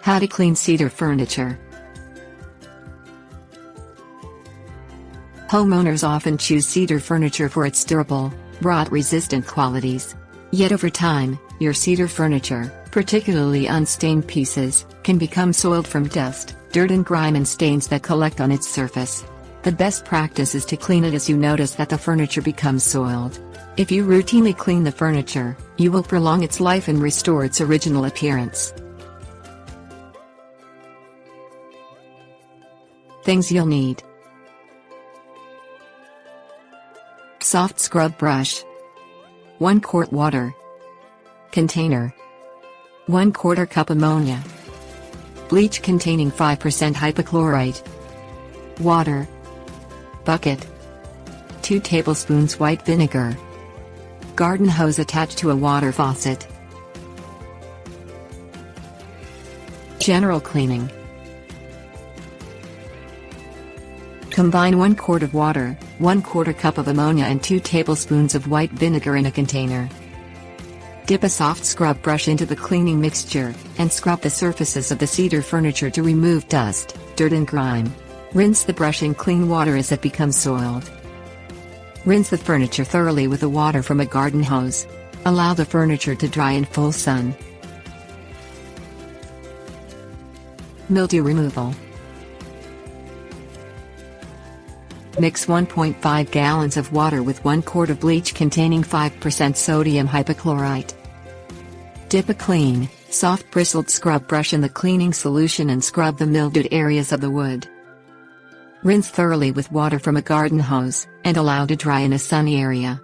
How to clean cedar furniture. Homeowners often choose cedar furniture for its durable, rot-resistant qualities. Yet over time, your cedar furniture, particularly unstained pieces, can become soiled from dust, dirt and grime and stains that collect on its surface. The best practice is to clean it as you notice that the furniture becomes soiled. If you routinely clean the furniture, you will prolong its life and restore its original appearance. Things you'll need: soft scrub brush, 1 quart water, container, 1/4 cup ammonia, bleach containing 5% hypochlorite, water, bucket, 2 tablespoons white vinegar, garden hose attached to a water faucet. General cleaning. Combine 1 quart of water, 1/4 cup of ammonia and 2 tablespoons of white vinegar in a container. Dip a soft scrub brush into the cleaning mixture, and scrub the surfaces of the cedar furniture to remove dust, dirt and grime. Rinse the brush in clean water as it becomes soiled. Rinse the furniture thoroughly with the water from a garden hose. Allow the furniture to dry in full sun. Mildew removal. Mix 1.5 gallons of water with 1 quart of bleach containing 5% sodium hypochlorite. Dip a clean, soft bristled scrub brush in the cleaning solution and scrub the mildewed areas of the wood. Rinse thoroughly with water from a garden hose, and allow to dry in a sunny area.